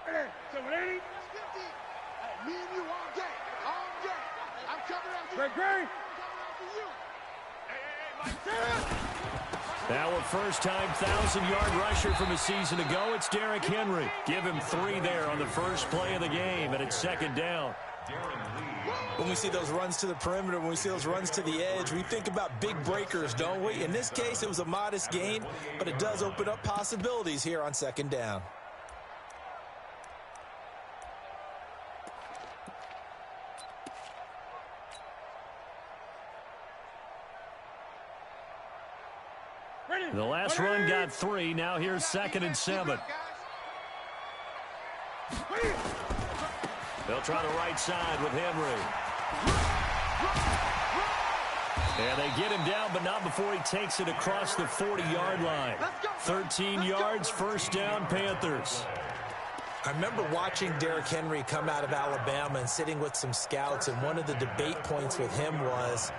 So it ain't 50. Hey, me and you all day. All day. I'm coming after you. Great. Now a first-time 1,000-yard rusher from a season ago, it's Derrick Henry. Give him 3 there on the first play of the game, and it's second down. When we see those runs to the perimeter, when we see those runs to the edge, we think about big breakers, don't we? In this case, it was a modest gain, but it does open up possibilities here on second down. The last run got 3. Now here's 2nd and 7. They'll try the right side with Henry. And they get him down, but not before he takes it across the 40-yard line. 13 yards, first down, Panthers. I remember watching Derrick Henry come out of Alabama and sitting with some scouts, and one of the debate points with him was,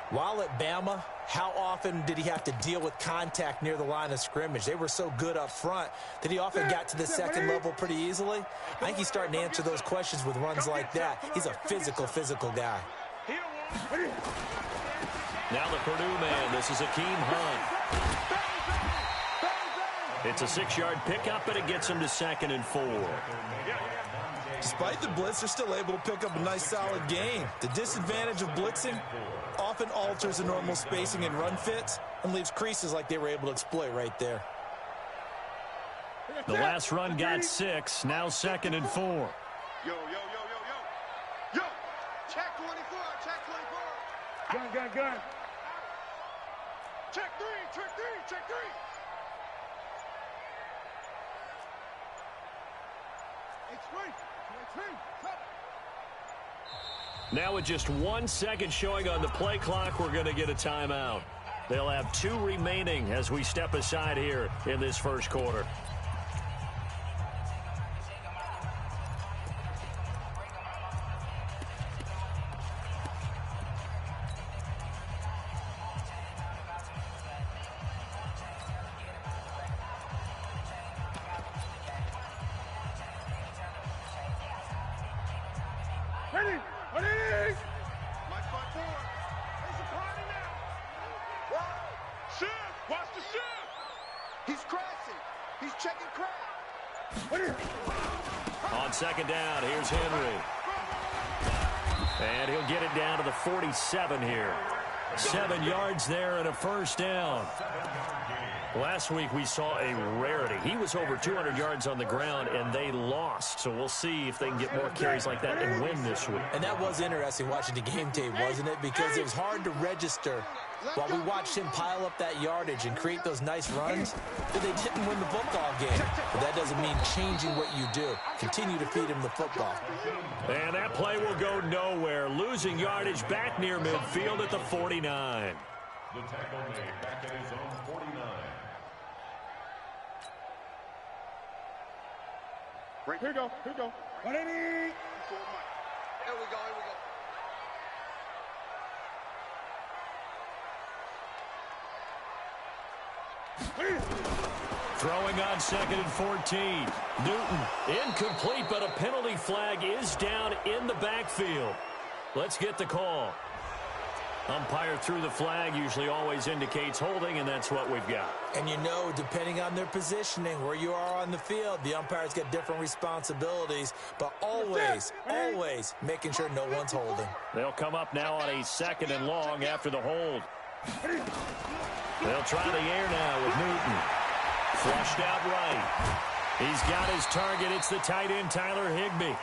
while at Bama, how often did he have to deal with contact near the line of scrimmage? They were so good up front that he often got to the second level pretty easily. I think he's starting to answer those questions with runs like that. He's a physical guy. Now the Purdue man, this is Akeem Hunt. It's a 6-yard pickup, and it gets him to 2nd and 4. Despite the blitz, they're still able to pick up a nice, solid gain. The disadvantage of blitzing often alters the normal spacing and run fits and leaves creases like they were able to exploit right there. The last run got 6, now 2nd and 4. Yo. Check 24, check 24. Gun. Check 3. Now with just 1 second showing on the play clock, we're going to get a timeout. They'll have 2 remaining as we step aside here in this first quarter. On second down, here's Henry. And he'll get it down to the 47 here. 7 yards there and a first down. Last week we saw a rarity. He was over 200 yards on the ground, and they lost. So we'll see if they can get more carries like that and win this week. And that was interesting watching the game tape, wasn't it? Because it was hard to register while we watched him pile up that yardage and create those nice runs, that they didn't win the football game. But that doesn't mean changing what you do. Continue to feed him the football. And that play will go nowhere. Losing yardage back near midfield at the 49. The tackle made back at his own 49. Here we go. 180. Here we go. Throwing on 2nd and 14. Newton incomplete, but a penalty flag is down in the backfield. Let's get the call. Umpire threw the flag, usually always indicates holding, and that's what we've got. And you know, depending on their positioning, where you are on the field, the umpires get different responsibilities, but always making sure no one's holding. They'll come up now on a 2nd and long after the hold. They'll try the air now with Newton. Flushed out right. He's got his target. It's the tight end, Tyler Higbee.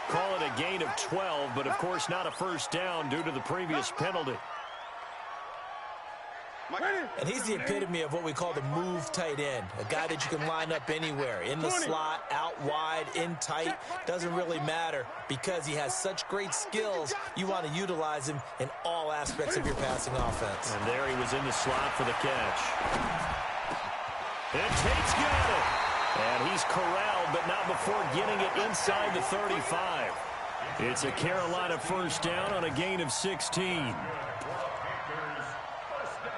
Call it a gain of 12, but of course not a first down due to the previous penalty. And he's the epitome of what we call the move tight end, a guy that you can line up anywhere, in the slot, out wide, in tight, doesn't really matter because he has such great skills. You want to utilize him in all aspects of your passing offense. And there he was in the slot for the catch. And Tate's got it. And he's corralled, but not before getting it inside the 35. It's a Carolina first down on a gain of 16.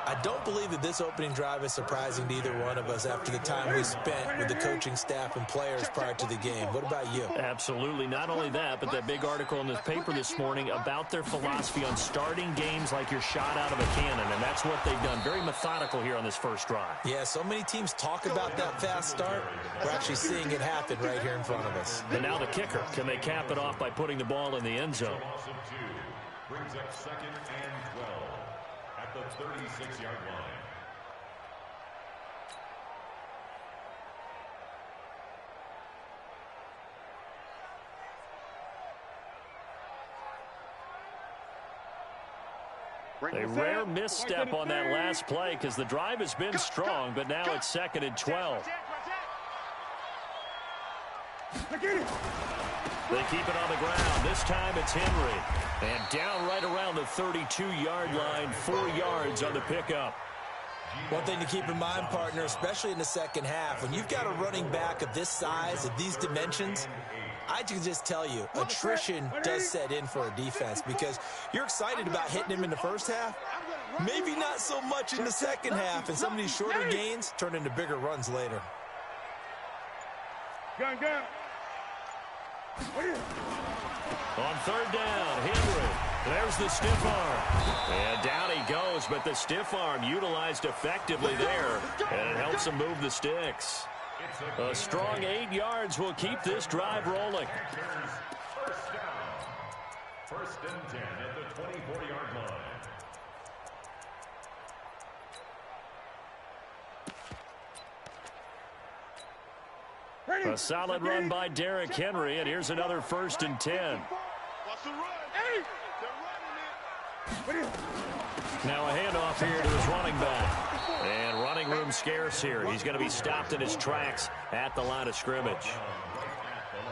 I don't believe that this opening drive is surprising to either one of us after the time we spent with the coaching staff and players prior to the game. What about you? Absolutely. Not only that, but that big article in the paper this morning about their philosophy on starting games like you're shot out of a cannon, and that's what they've done. Very methodical here on this first drive. Yeah, so many teams talk about that fast start. We're actually seeing it happen right here in front of us. And now the kicker. Can they cap it off by putting the ball in the end zone? Brings up 2nd and 12 at the 36-yard line. A rare misstep on that last play because the drive has been strong, but now it's 2nd and 12. They keep it on the ground. This time it's Henry. And down right around the 32-yard line, 4 yards on the pickup. One thing to keep in mind, partner, especially in the second half, when you've got a running back of this size, of these dimensions, I can just tell you, attrition does set in for a defense because you're excited about hitting him in the first half, maybe not so much in the second half, and some of these shorter gains turn into bigger runs later. Gun. On 3rd down, Henry. There's the stiff arm. And down he goes, but the stiff arm utilized effectively there, and it helps him move the sticks. A strong 8 yards will keep this drive rolling. First down. 1st and 10 at the 24-yard line. A solid run by Derrick Henry, and here's another 1st and 10. Now a handoff here to his running back. And running room scarce here. He's going to be stopped in his tracks at the line of scrimmage.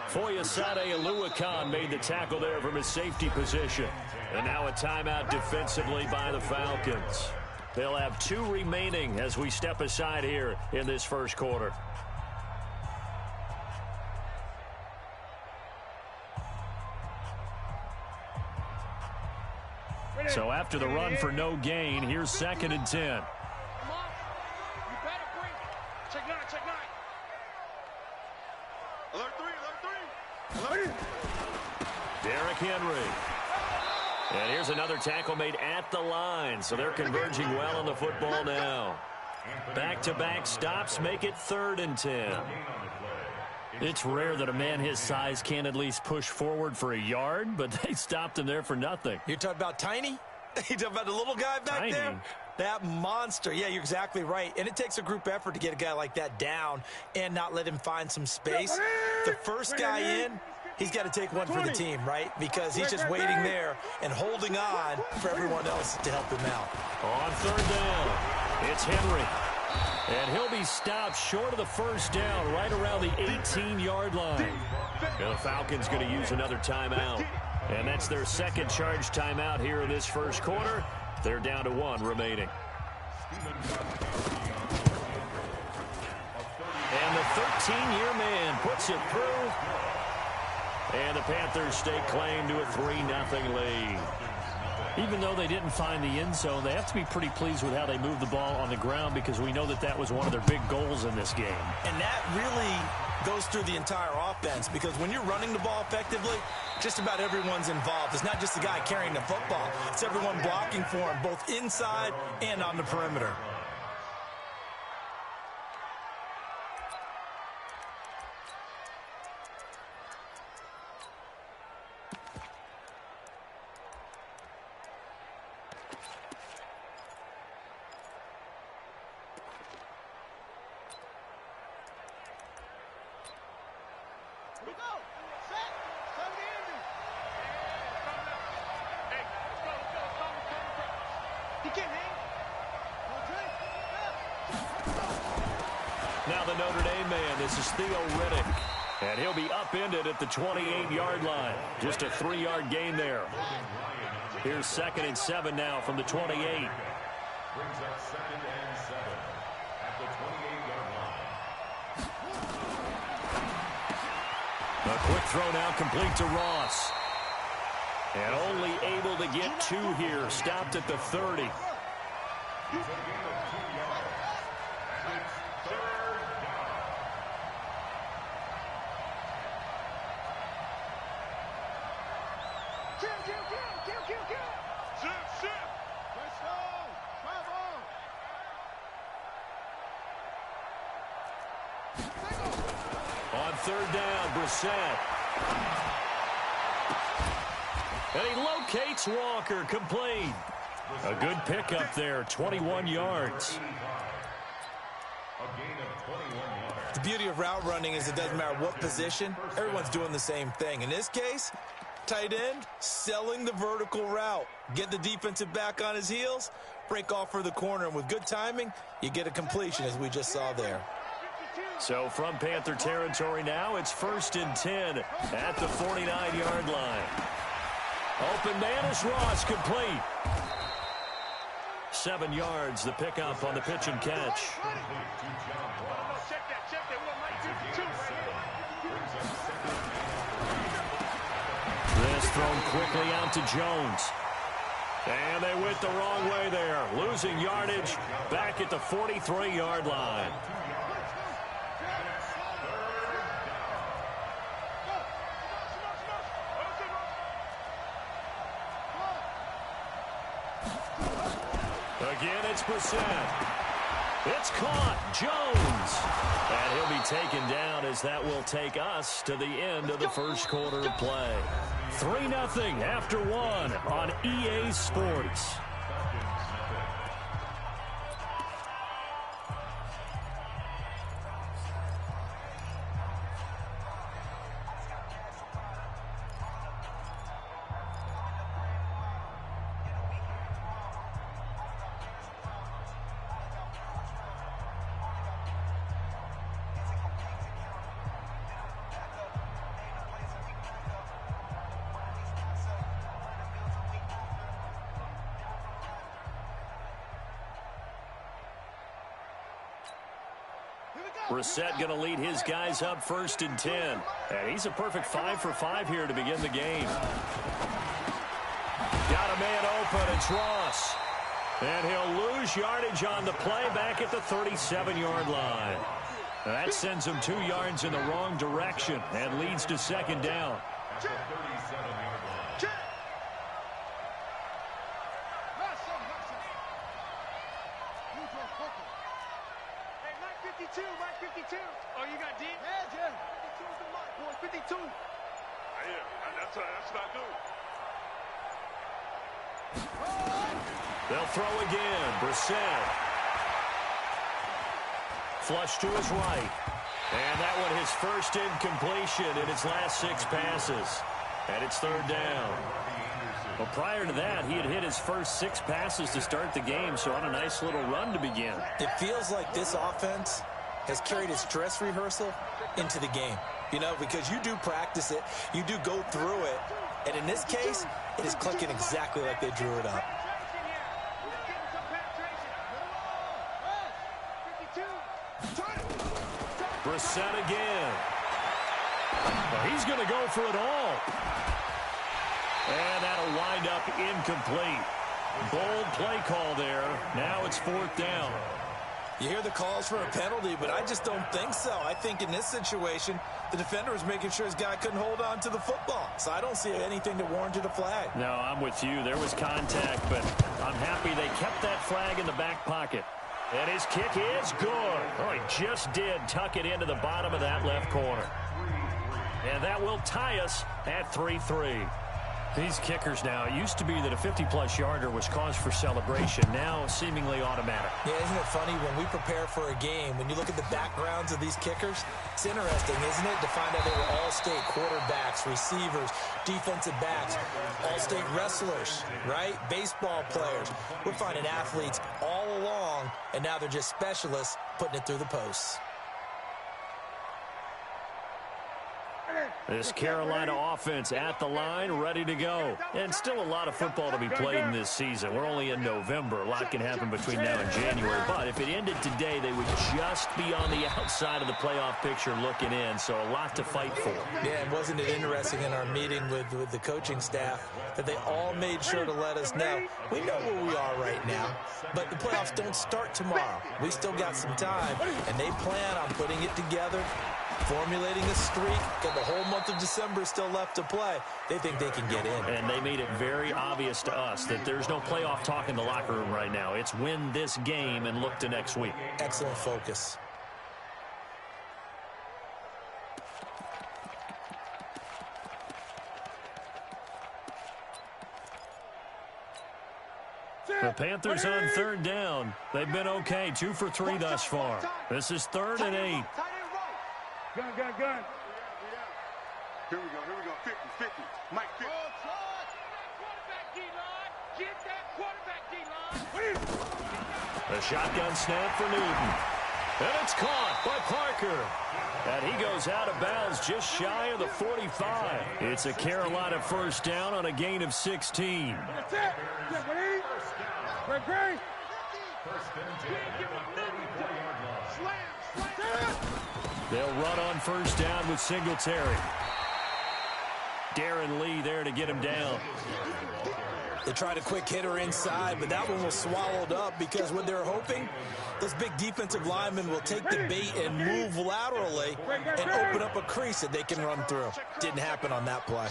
Foyesade Aluakan made the tackle there from his safety position. And now a timeout defensively by the Falcons. They'll have 2 remaining as we step aside here in this first quarter. So after the run for no gain, here's 2nd and 10. Derrick Henry. And here's another tackle made at the line, so they're converging well on the football now. Back-to-back stops make it 3rd and 10. It's rare that a man his size can't at least push forward for a yard, but they stopped him there for nothing. You're talking about Tiny? You're talking about the little guy back there? That monster. Yeah, you're exactly right. And it takes a group effort to get a guy like that down and not let him find some space. The first guy in, he's got to take one for the team, right? Because he's just waiting there and holding on for everyone else to help him out. On 3rd down, it's Henry. And he'll be stopped short of the first down right around the 18-yard line. And the Falcons going to use another timeout. And that's their 2nd charge timeout here in this first quarter. They're down to 1 remaining. And the 13-year man puts it through. And the Panthers stake claim to a 3-0 lead. Even though they didn't find the end zone, they have to be pretty pleased with how they moved the ball on the ground because we know that that was one of their big goals in this game. And that really goes through the entire offense because when you're running the ball effectively, just about everyone's involved. It's not just the guy carrying the football. It's everyone blocking for him, both inside and on the perimeter. Now the Notre Dame man, this is Theo Riddick. And he'll be upended at the 28-yard line. Just a 3-yard gain there. Here's 2nd and 7 now from the 28. Brings up 2nd and 7 at the 28-yard line. A quick throw now complete to Ross. And only able to get 2 here. Stopped at the 30. It's a gain of 2 yards. And it's third down. Kill. Shift. Touchdown. Travel. On third down, Brissett. And he locates Walker, complete. A good pickup there, 21 yards. A gain of 21 yards. The beauty of route running is it doesn't matter what position, everyone's doing the same thing. In this case, tight end, selling the vertical route. Get the defensive back on his heels, break off for the corner, and with good timing, you get a completion, as we just saw there. So from Panther territory now, it's 1st and 10 at the 49-yard line. Open man is Ross, complete. 7 yards, the pickup on the pitch and catch. This thrown quickly out to Jones. And they went the wrong way there, losing yardage back at the 43-yard line. Again, it's Brissett. It's caught. Jones. And he'll be taken down as that will take us to the end of the first quarter of play. 3-0 after 1 on EA Sports. Brissett going to lead his guys up 1st and 10. And he's a perfect 5 for 5 here to begin the game. Got a man open. It's Ross. And he'll lose yardage on the play back at the 37-yard line. That sends him 2 yards in the wrong direction and leads to 2nd down. At the 37-yard line. Mike 52. Oh, you got deep? Yeah. 52 is the mark, boy. 52. That's what I do. They'll throw again. Brissett. Flush to his right. And that one his first incompletion in his last 6 passes. And it's 3rd down. Well, prior to that, he had hit his first 6 passes to start the game, so on a nice little run to begin. It feels like this offense has carried its dress rehearsal into the game. You know, because you do practice it, you do go through it, and in this case, it is clicking exactly like they drew it up. Brissett again. Well, he's going to go for it all. And that'll wind up incomplete. Bold play call there. Now it's 4th down. You hear the calls for a penalty, but I just don't think so. I think in this situation, the defender was making sure his guy couldn't hold on to the football. So I don't see anything that warranted a flag. No, I'm with you. There was contact, but I'm happy they kept that flag in the back pocket. And his kick is good. Oh, he just did tuck it into the bottom of that left corner. And that will tie us at 3-3. These kickers now, it used to be that a 50-plus yarder was cause for celebration. Now, seemingly automatic. Yeah, isn't it funny when we prepare for a game, when you look at the backgrounds of these kickers, it's interesting, isn't it, to find out they were all-state quarterbacks, receivers, defensive backs, all-state wrestlers, right? Baseball players. We're finding athletes all along, and now they're just specialists putting it through the posts. This Carolina offense at the line, ready to go. And still a lot of football to be played in this season. We're only in November. A lot can happen between now and January. But if it ended today, they would just be on the outside of the playoff picture looking in. So a lot to fight for. Yeah, and wasn't it interesting in our meeting with the coaching staff that they all made sure to let us know, we know where we are right now, but the playoffs don't start tomorrow. We still got some time, and they plan on putting it together, formulating a streak. Got the whole month of December still left to play. They think they can get in. And they made it very obvious to us that there's no playoff talk in the locker room right now. It's win this game and look to next week. Excellent focus. The Panthers on third down. They've been okay, 2 for 3 thus far. This is 3rd and 8. Gun. Here we go. 50. Mike 50. Quarterback D-line. Get that quarterback D-line. The shotgun snap for Newton. And it's caught by Parker. And he goes out of bounds just shy of the 45. It's a Carolina first down on a gain of 16. That's it. Great. They'll run on first down with Singletary. Darren Lee there to get him down. They tried a quick hitter inside, but that one was swallowed up because what they're hoping, those big defensive linemen will take the bait and move laterally and open up a crease that they can run through. Didn't happen on that play.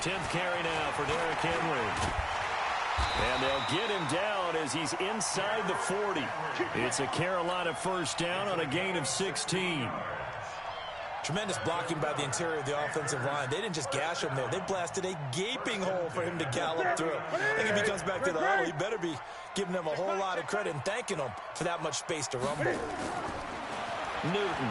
10th carry now for Derrick Henry. And they'll get him down as he's inside the 40. It's a Carolina first down on a gain of 16. Tremendous blocking by the interior of the offensive line. They didn't just gash him there. They blasted a gaping hole for him to gallop through. I think if he comes back to the huddle, he better be giving them a whole lot of credit and thanking them for that much space to rumble. Newton.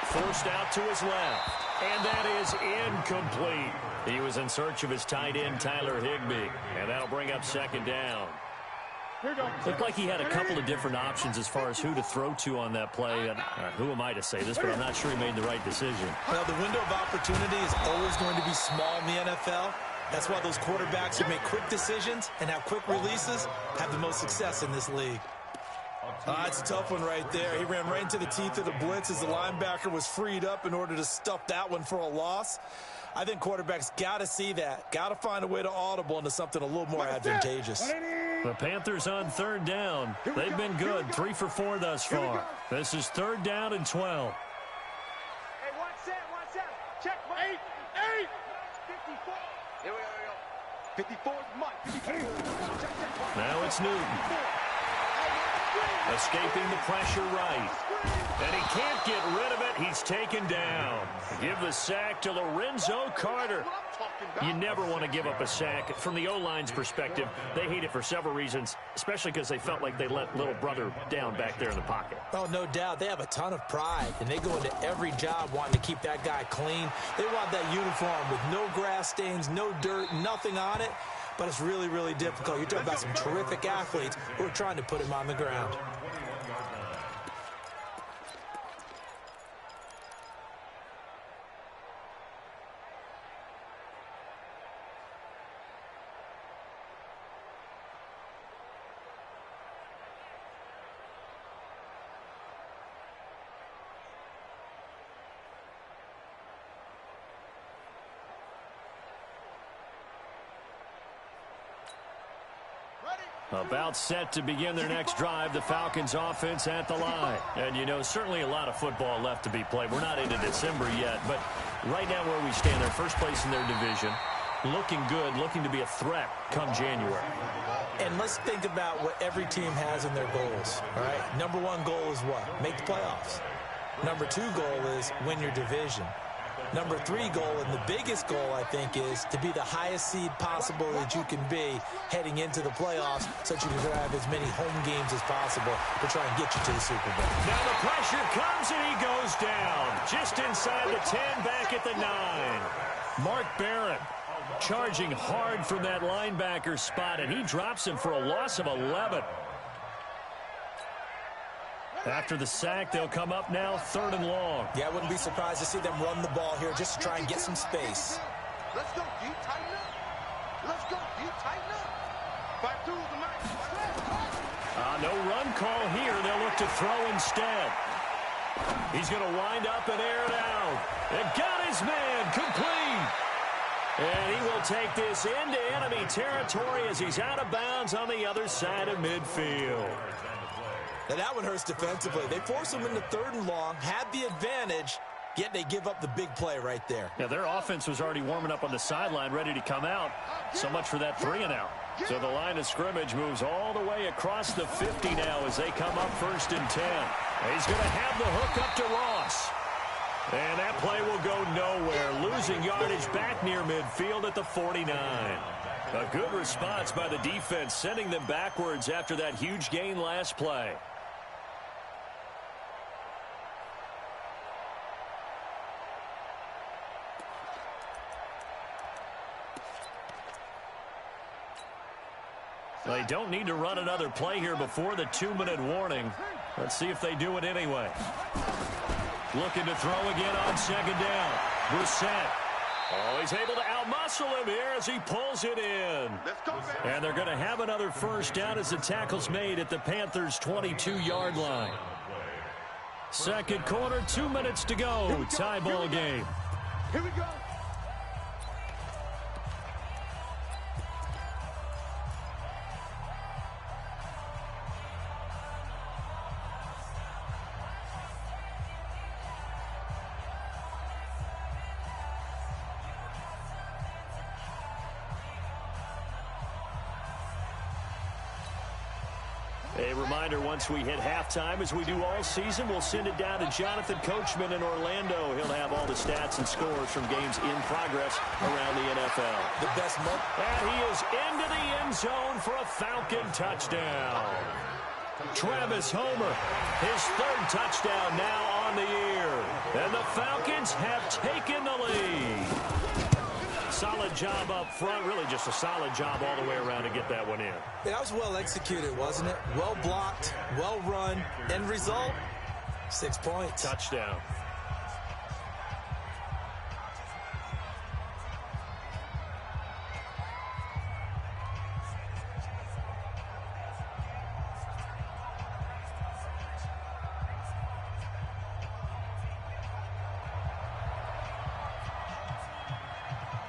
Forced out to his left. And that is incomplete. He was in search of his tight end, Tyler Higbee. And that'll bring up second down. Looked like he had a couple of different options as far as who to throw to on that play. And who am I to say this, but I'm not sure he made the right decision. Well, the window of opportunity is always going to be small in the NFL. That's why those quarterbacks who make quick decisions and have quick releases have the most success in this league. It's a tough one right there. He ran right into the teeth of the blitz as the linebacker was freed up in order to stuff that one for a loss. I think quarterbacks got to see that. Got to find a way to audible into something a little more advantageous. The Panthers on third down. They've been good, 3 for 4 thus far. This is 3rd down and 12. Hey, watch out. Check, 8. 54. Here we go. 54 is Mike. Now it's Newton. Escaping the pressure right. And he can't get rid of it. He's taken down. Give the sack to Lorenzo Carter. You never want to give up a sack. From the O-line's perspective, they hate it for several reasons, especially because they felt like they let little brother down back there in the pocket. Oh, no doubt. They have a ton of pride, and they go into every job wanting to keep that guy clean. They want that uniform with no grass stains, no dirt, nothing on it. But it's really, really difficult. You're talking about some terrific athletes who are trying to put him on the ground. About set to begin their next drive, the Falcons offense at the line. And, you know, certainly a lot of football left to be played. We're not into December yet, but right now where we stand, they're first place in their division. Looking good, looking to be a threat come January. And let's think about what every team has in their goals, all right? Number 1 goal is what? Make the playoffs. Number 2 goal is win your division. Number 3 goal, and the biggest goal, I think, is to be the highest seed possible that you can be heading into the playoffs so that you can have as many home games as possible to try and get you to the Super Bowl. Now the pressure comes, and he goes down. Just inside the 10, back at the 9. Mark Barrett charging hard from that linebacker spot, and he drops him for a loss of 11. After the sack, they'll come up now 3rd and long. Yeah, I wouldn't be surprised to see them run the ball here just to try and get some space. Let's go, D. Tighten up. Let's go, D. Tighten up. 5-2 the night. No run call here. They'll look to throw instead. He's going to wind up and air it out. And got his man complete. And he will take this into enemy territory as he's out of bounds on the other side of midfield. Now that one hurts defensively. They force him into 3rd and long, had the advantage, yet they give up the big play right there. Yeah, their offense was already warming up on the sideline, ready to come out. So much for that 3-and-out. So the line of scrimmage moves all the way across the 50 now as they come up 1st and 10. He's going to have the hook up to Ross. And that play will go nowhere, losing yardage back near midfield at the 49. A good response by the defense, sending them backwards after that huge gain last play. They don't need to run another play here before the 2-minute warning. Let's see if they do it anyway. Looking to throw again on 2nd down. Brissett. Oh, he's able to outmuscle him here as he pulls it in. And they're going to have another 1st down as the tackle's made at the Panthers' 22-yard line. 2nd quarter, 2 minutes to go. Tie ball game. Here we go. A reminder, once we hit halftime, as we do all season, we'll send it down to Jonathan Coachman in Orlando. He'll have all the stats and scores from games in progress around the NFL. The best month. And he is into the end zone for a Falcon touchdown. Travis Homer, his 3rd touchdown now on the year. And the Falcons have taken the lead. Solid job up front, really just a solid job all the way around to get that one in. That was well executed, wasn't it? Well blocked, well run. End result, 6 points. Touchdown.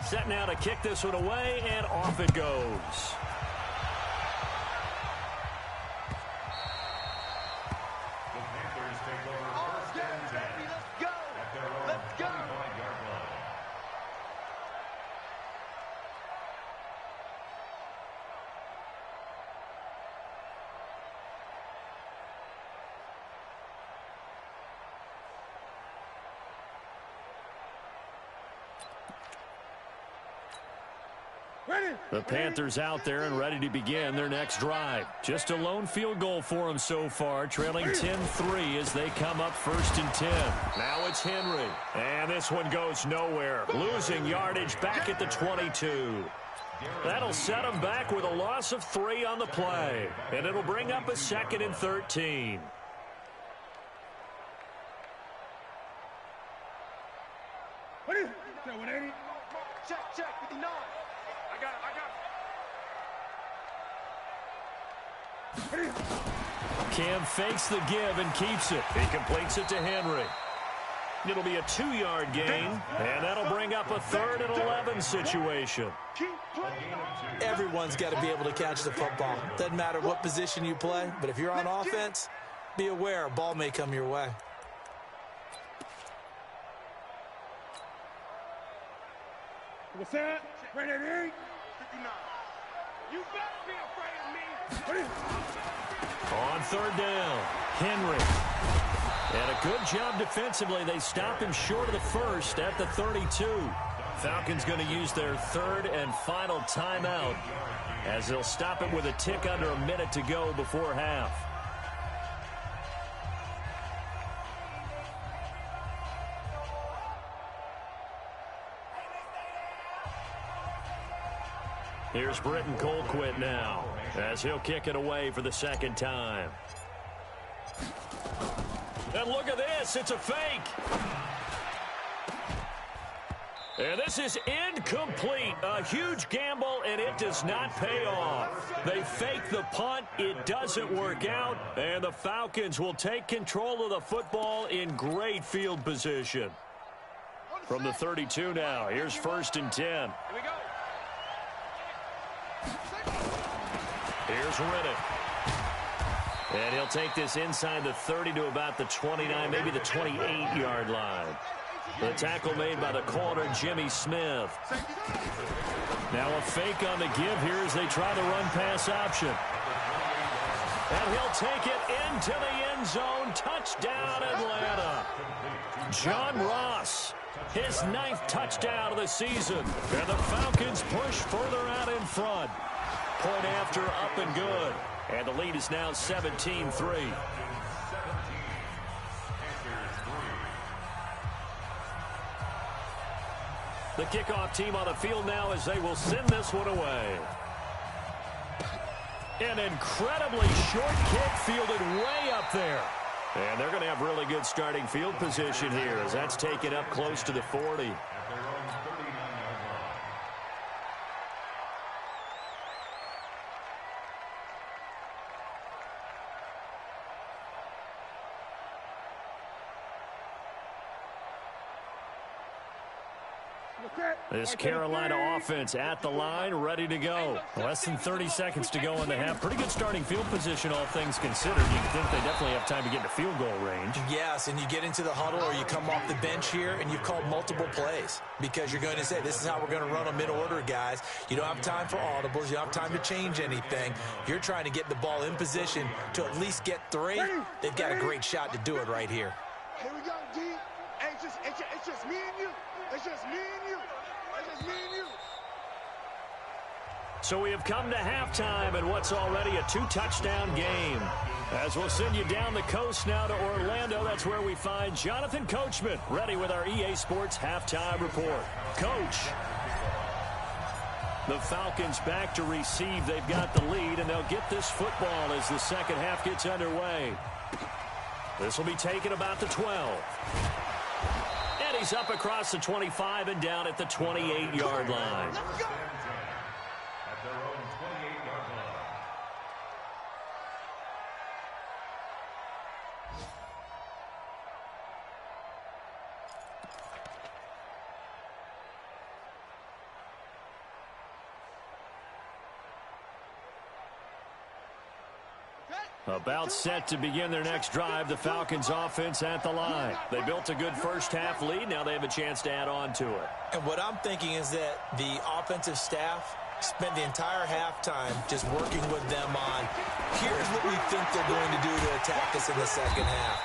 Set now to kick this one away, and off it goes. The Panthers take over 1st and 10 Let's go. at their own Let's go. 25-yard line. The Panthers out there and ready to begin their next drive. Just a lone field goal for them so far, trailing 10-3 as they come up 1st and 10. Now it's Henry. And this one goes nowhere. Losing yardage back at the 22. That'll set them back with a loss of 3 on the play. And it'll bring up a 2nd and 13. What is that? 180? Check, 59. I got it. Cam fakes the give and keeps it. He completes it to Henry. It'll be a 2-yard gain, and that'll bring up a 3rd and 11 situation. Everyone's got to be able to catch the football. Doesn't matter what position you play, but if you're on offense, be aware a ball may come your way. What's that? Right at 8. 59. You better be afraid of me. On 3rd down, Henry. And a good job defensively. They stop him short of the 1st at the 32. Falcons going to use their 3rd and final timeout as they'll stop it with a tick under a minute to go before half. Here's Britton Colquitt now as he'll kick it away for the 2nd time. And look at this. It's a fake. And this is incomplete. A huge gamble, and it does not pay off. They fake the punt. It doesn't work out. And the Falcons will take control of the football in great field position. From the 32 now, here's 1st and 10. Here we go. Here's Riddick. And he'll take this inside the 30 to about the 29, maybe the 28-yard line. The tackle made by the corner, Jimmy Smith. Now a fake on the give here as they try the run-pass option. And he'll take it into the end zone. Touchdown, Atlanta. John Ross, his 9th touchdown of the season. And the Falcons push further out in front. Point after, up and good. And the lead is now 17-3. The kickoff team on the field now as they will send this one away. An incredibly short kick fielded way up there. And they're going to have really good starting field position here as that's taken up close to the 40. This Carolina offense at the line, ready to go. Less than 30 seconds to go in the half. Pretty good starting field position, all things considered. You can think they definitely have time to get to field goal range. Yes, and you get into the huddle or you come off the bench here and you've called multiple plays because you're going to say, this is how we're going to run them in order, guys. You don't have time for audibles. You don't have time to change anything. You're trying to get the ball in position to at least get 3. They've got a great shot to do it right here. Here we go, D. Hey, it's just me and you. It's just me and you. It's just me and you. So we have come to halftime in what's already a 2-touchdown game. As we'll send you down the coast now to Orlando, that's where we find Jonathan Coachman, ready with our EA Sports halftime report. Coach. The Falcons back to receive. They've got the lead, and they'll get this football as the second half gets underway. This will be taken about the 12. And he's up across the 25 and down at the 28-yard line. At their own 28-yard line. About set to begin their next drive, the Falcons offense at the line. They built a good first half lead. Now they have a chance to add on to it. And what I'm thinking is that the offensive staff spent the entire halftime just working with them on, here's what we think they're going to do to attack us in the second half.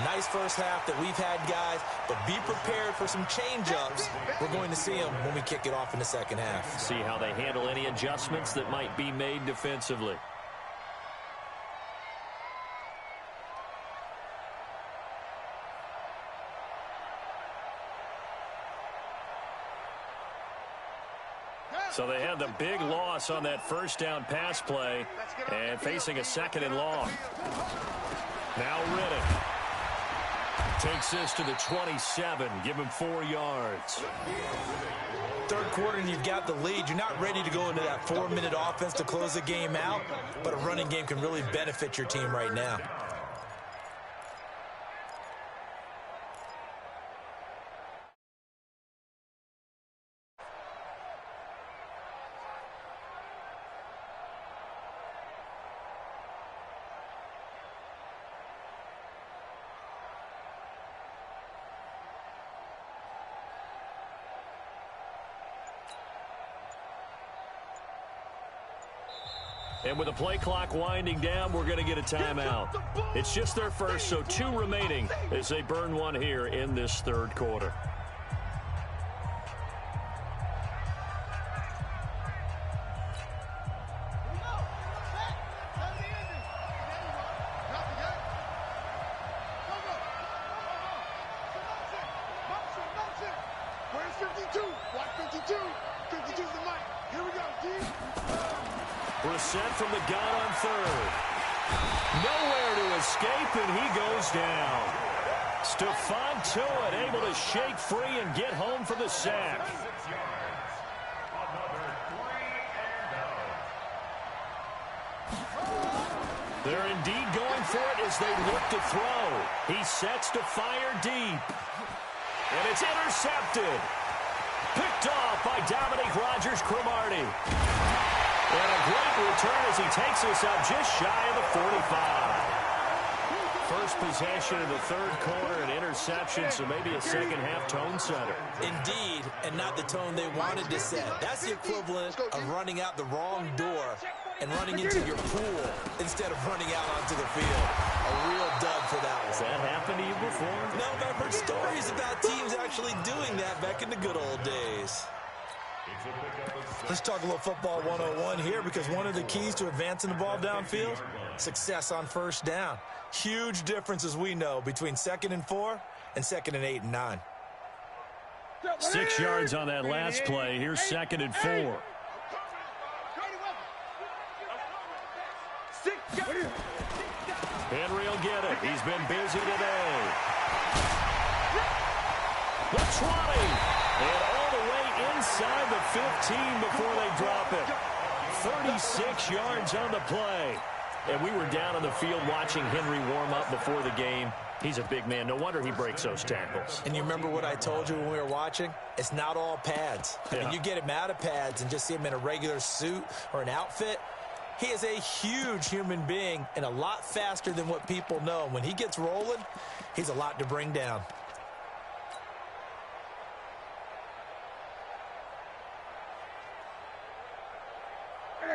Nice first half that we've had, guys, but be prepared for some change-ups. We're going to see them when we kick it off in the second half. See how they handle any adjustments that might be made defensively. So they had the big loss on that first down pass play and facing a second and long. Now Riddick takes this to the 27, give him 4 yards. Third quarter and you've got the lead. You're not ready to go into that 4-minute offense to close the game out, but a running game can really benefit your team right now. And with the play clock winding down, we're going to get a timeout. It's just their first, so 2 remaining as they burn one here in this third quarter. Where's 52? Watch 52. 52's the mic. Here we go, D. We're set from the gun on third. Nowhere to escape, and he goes down. Stephon Tuitt able to shake free and get home for the sack. They're indeed going for it as they look to throw. He sets to fire deep. And it's intercepted. Picked off by Dominique Rodgers-Cromartie. And a great return as he takes us up just shy of the 45. First possession of the third quarter, an interception, so maybe a second-half tone setter. Indeed, and not the tone they wanted to set. That's the equivalent of running out the wrong door and running into your pool instead of running out onto the field. A real dud for that one. Has that happened to you before? No, but I've heard stories about teams actually doing that back in the good old days. Let's talk a little football 101 here, because one of the keys to advancing the ball downfield, success on first down. Huge difference, as we know, between 2nd and 4 and 2nd and 8 and 9. 6 yards on that last play. Here's 2nd and 4. Henry will get it. He's been busy today. The 20. And all the way inside the 15 before they drop it. 36 yards on the play. And we were down on the field watching Henry warm up before the game. He's a big man. No wonder he breaks those tackles. And you remember what I told you when we were watching? It's not all pads. I mean, you get him out of pads and just see him in a regular suit or an outfit. He is a huge human being and a lot faster than what people know. When he gets rolling, he's a lot to bring down.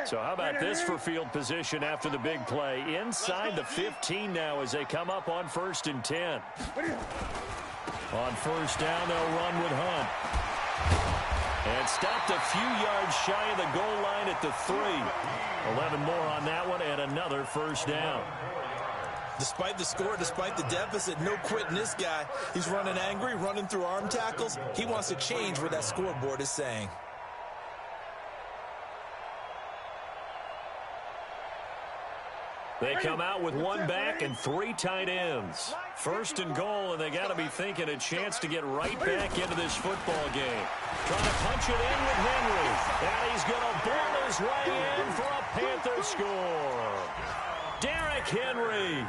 So how about this for field position after the big play? Inside the 15 now as they come up on 1st and 10. On first down, they'll run with Hunt. And stopped a few yards shy of the goal line at the 3. 11 more on that one and another first down. Despite the score, despite the deficit, no quitting this guy. He's running angry, running through arm tackles. He wants to change what that scoreboard is saying. They come out with 1 back and 3 tight ends. 1st and goal, and they got to be thinking a chance to get right back into this football game. Trying to punch it in with Henry. And he's going to ball his way in for a Panther score. Derrick Henry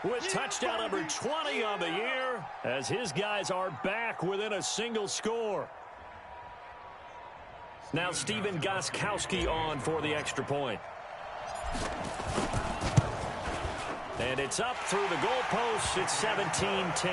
with touchdown number 20 on the year as his guys are back within a single score. Now Stephen Gostkowski on for the extra point. And it's up through the goalposts. It's 17-10.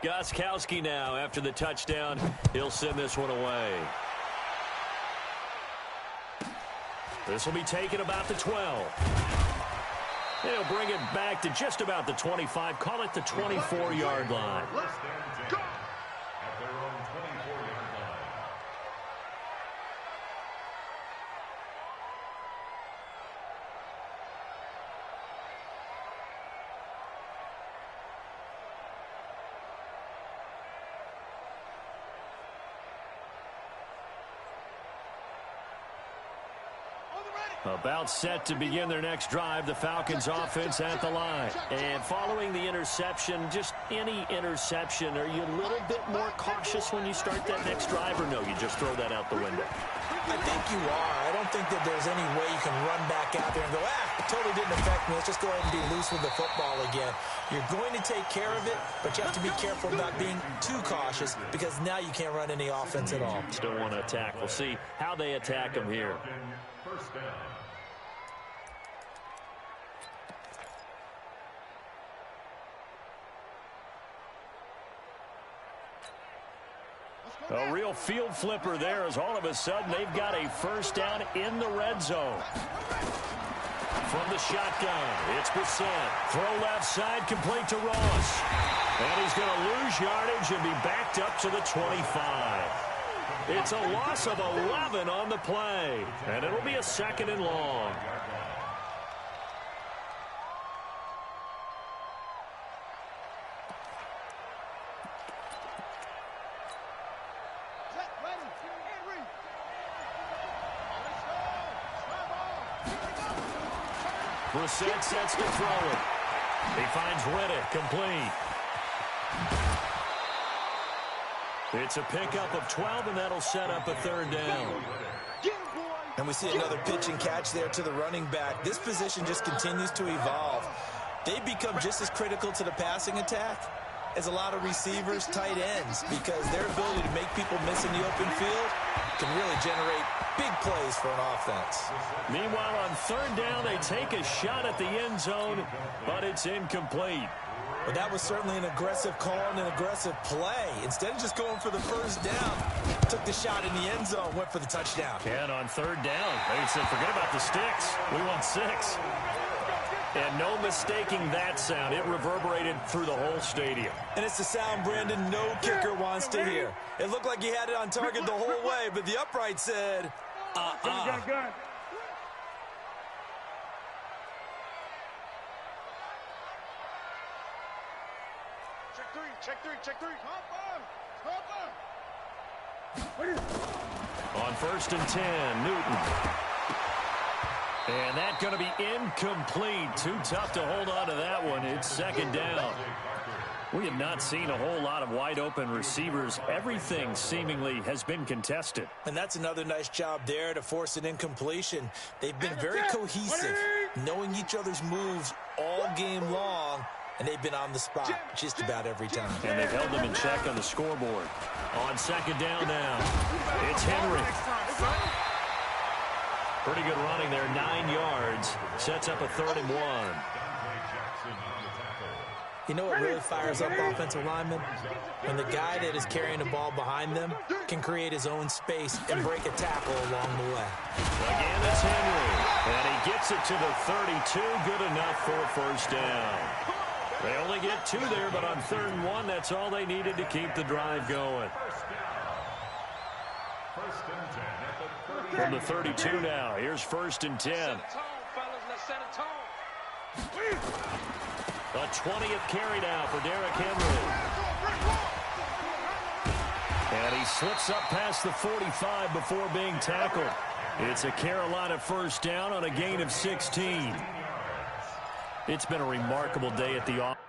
Gostkowski now after the touchdown. He'll send this one away. This will be taken about the 12. They'll bring it back to just about the 25. Call it the 24-yard line. At their own 24-yard line. About set to begin their next drive, the Falcons offense at the line. And following the interception, just any interception, are you a little bit more cautious when you start that next drive, or no, you just throw that out the window? I think you are. I don't think that there's any way you can run back out there and go, it totally didn't affect me. Let's just go ahead and be loose with the football again. You're going to take care of it, but you have to be careful about being too cautious because now you can't run any offense at all. Still want to attack. We'll see how they attack them here. First down. A real field flipper there as all of a sudden they've got a first down in the red zone. From the shotgun, it's Bissett. Throw left side, complete to Ross. And he's going to lose yardage and be backed up to the 25. It's a loss of 11 on the play. And it'll be a 2nd and long. Brissett sets to throw it. He finds Riddick, complete. It's a pickup of 12, and that'll set up a 3rd down. And we see another pitch and catch there to the running back. This position just continues to evolve. They become just as critical to the passing attack as a lot of receivers, tight ends, because their ability to make people miss in the open field can really generate big plays for an offense. Meanwhile, on 3rd down, they take a shot at the end zone, but it's incomplete. But that was certainly an aggressive call and an aggressive play. Instead of just going for the first down, took the shot in the end zone, went for the touchdown. And on 3rd down, they said, forget about the sticks. We want 6. And no mistaking that sound. It reverberated through the whole stadium. And it's the sound Brandon no kicker wants to hear. It looked like he had it on target the whole way, but the upright said, Check three. On 1st and 10, Newton. And that's going to be incomplete. Too tough to hold on to that one. It's 2nd down. We have not seen a whole lot of wide-open receivers. Everything seemingly has been contested. And that's another nice job there to force an incompletion. They've been very cohesive, knowing each other's moves all game long, and they've been on the spot just about every time. And they've held them in check on the scoreboard. On 2nd down now, it's Henry. Pretty good running there, 9 yards. Sets up a 3rd and 1. You know what really fires up offensive linemen? When the guy that is carrying the ball behind them can create his own space and break a tackle along the way. Again, it's Henry. And he gets it to the 32. Good enough for a 1st down. They only get 2 there, but on 3rd and 1, that's all they needed to keep the drive going. From the 32 now, here's 1st and 10. A 20th carry now for Derrick Henry. And he slips up past the 45 before being tackled. It's a Carolina 1st down on a gain of 16. It's been a remarkable day at the office.